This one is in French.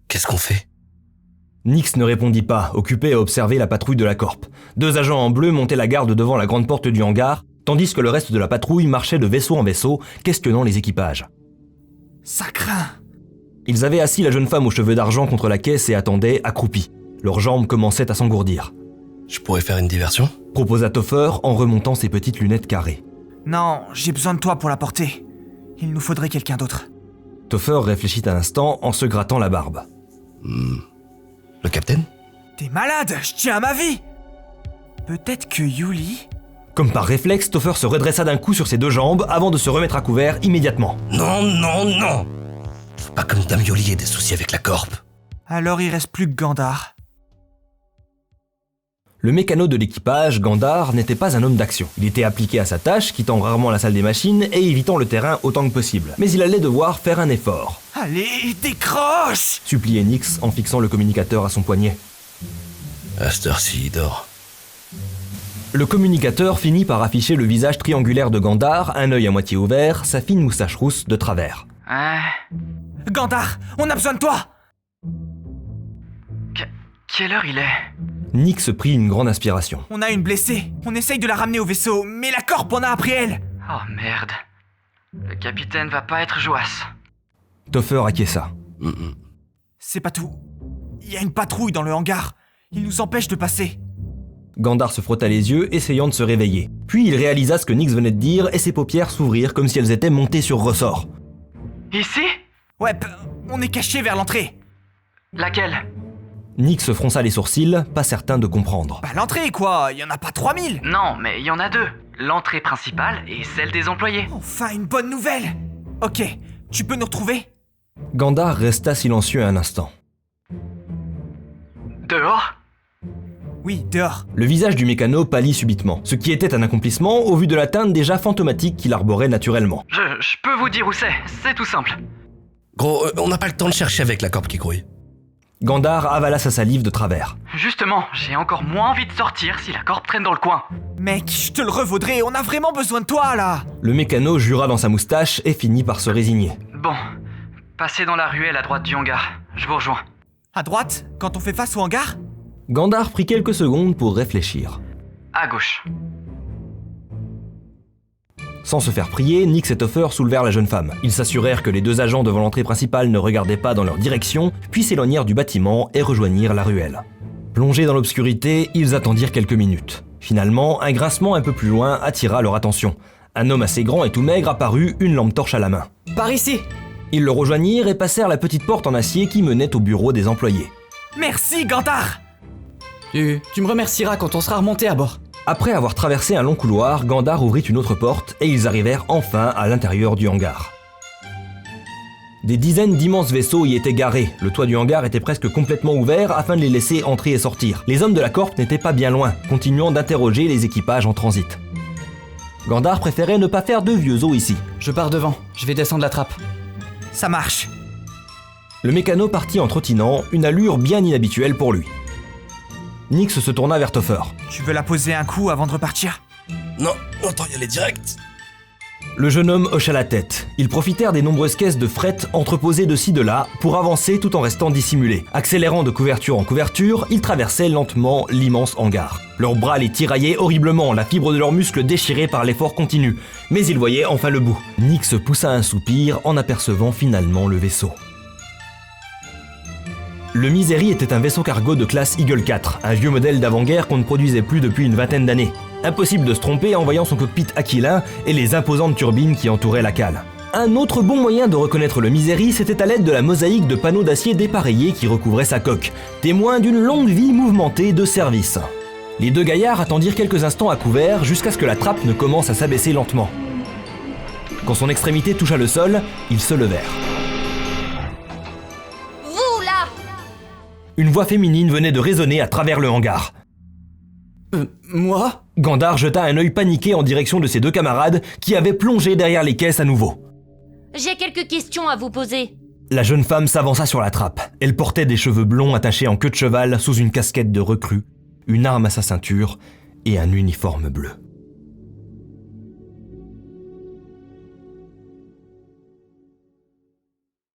Qu'est-ce qu'on fait ? Nix ne répondit pas, occupé à observer la patrouille de la Corp. 2 agents en bleu montaient la garde devant la grande porte du hangar, tandis que le reste de la patrouille marchait de vaisseau en vaisseau, questionnant les équipages. Ça craint. Ils avaient assis la jeune femme aux cheveux d'argent contre la caisse et attendaient, accroupis. Leurs jambes commençaient à s'engourdir. Je pourrais faire une diversion ? Proposa Topher en remontant ses petites lunettes carrées. Non, j'ai besoin de toi pour la porter. Il nous faudrait quelqu'un d'autre. Topher réfléchit un instant en se grattant la barbe. Le capitaine ? T'es malade, je tiens à ma vie. Peut-être que Yuli... Comme par réflexe, Topher se redressa d'un coup sur ses 2 jambes avant de se remettre à couvert immédiatement. Non. Faut pas comme Dame Yoli ait des soucis avec la Corp. Alors il reste plus que Gandar. Le mécano de l'équipage, Gandar, n'était pas un homme d'action. Il était appliqué à sa tâche, quittant rarement la salle des machines et évitant le terrain autant que possible. Mais il allait devoir faire un effort. Allez, décroche! Suppliait Nix en fixant le communicateur à son poignet. À cette heure-ci, il dort. Le communicateur finit par afficher le visage triangulaire de Gandar, un œil à moitié ouvert, sa fine moustache rousse de travers. Gandar, on a besoin de toi! Quelle heure il est ? Nix prit une grande inspiration. On a une blessée. On essaye de la ramener au vaisseau, mais la Corp en a après elle. Oh merde. Le capitaine va pas être joasse. Topher acquiesça. C'est pas tout. Il y a une patrouille dans le hangar. Ils nous empêchent de passer. Gandar se frotta les yeux, essayant de se réveiller. Puis il réalisa ce que Nix venait de dire et ses paupières s'ouvrirent comme si elles étaient montées sur ressort. Ici ? Ouais, on est caché vers l'entrée. Laquelle ? Nix fronça les sourcils, pas certain de comprendre. Bah l'entrée quoi, y en a pas 3000. Non, mais il y en a 2. L'entrée principale et celle des employés. Enfin une bonne nouvelle. Ok, tu peux nous retrouver ? Gandar resta silencieux un instant. Dehors ? Oui, dehors. Le visage du mécano pâlit subitement, ce qui était un accomplissement au vu de l'atteinte déjà fantomatique qu'il arborait naturellement. Je peux vous dire où c'est tout simple. Gros, on n'a pas le temps de chercher avec la Corp qui grouille. Gandar avala sa salive de travers. Justement, j'ai encore moins envie de sortir si la Corp traîne dans le coin. Mec, je te le revaudrai, on a vraiment besoin de toi là. Le mécano jura dans sa moustache et finit par se résigner. Bon, passez dans la ruelle à droite du hangar, je vous rejoins. À droite, quand on fait face au hangar ? Gandar prit quelques secondes pour réfléchir. À gauche. Sans se faire prier, Nix et Topher soulevèrent la jeune femme. Ils s'assurèrent que les 2 agents devant l'entrée principale ne regardaient pas dans leur direction, puis s'éloignèrent du bâtiment et rejoignirent la ruelle. Plongés dans l'obscurité, ils attendirent quelques minutes. Finalement, un grincement un peu plus loin attira leur attention. Un homme assez grand et tout maigre apparut, une lampe torche à la main. Par ici. Ils le rejoignirent et passèrent la petite porte en acier qui menait au bureau des employés. Merci Gandar. Tu me remercieras quand on sera remonté à bord. Après avoir traversé un long couloir, Gandar ouvrit une autre porte et ils arrivèrent enfin à l'intérieur du hangar. Des dizaines d'immenses vaisseaux y étaient garés. Le toit du hangar était presque complètement ouvert afin de les laisser entrer et sortir. Les hommes de la Corp n'étaient pas bien loin, continuant d'interroger les équipages en transit. Gandar préférait ne pas faire de vieux os ici. Je pars devant, je vais descendre la trappe. Ça marche. Le mécano partit en trottinant, une allure bien inhabituelle pour lui. Nix se tourna vers Topher. Tu veux la poser un coup avant de repartir ? Non, autant y aller direct. Le jeune homme hocha la tête. Ils profitèrent des nombreuses caisses de fret entreposées de ci de là pour avancer tout en restant dissimulés. Accélérant de couverture en couverture, ils traversaient lentement l'immense hangar. Leurs bras les tiraillaient horriblement, la fibre de leurs muscles déchirée par l'effort continu. Mais ils voyaient enfin le bout. Nix poussa un soupir en apercevant finalement le vaisseau. Le Misery était un vaisseau cargo de classe Eagle 4, un vieux modèle d'avant-guerre qu'on ne produisait plus depuis une vingtaine d'années. Impossible de se tromper en voyant son cockpit aquilin et les imposantes turbines qui entouraient la cale. Un autre bon moyen de reconnaître le Misery, c'était à l'aide de la mosaïque de panneaux d'acier dépareillés qui recouvrait sa coque, témoin d'une longue vie mouvementée de service. Les 2 gaillards attendirent quelques instants à couvert jusqu'à ce que la trappe ne commence à s'abaisser lentement. Quand son extrémité toucha le sol, ils se levèrent. Une voix féminine venait de résonner à travers le hangar. Moi ? Gandar jeta un œil paniqué en direction de ses 2 camarades qui avaient plongé derrière les caisses à nouveau. J'ai quelques questions à vous poser. La jeune femme s'avança sur la trappe. Elle portait des cheveux blonds attachés en queue de cheval sous une casquette de recrue, une arme à sa ceinture et un uniforme bleu.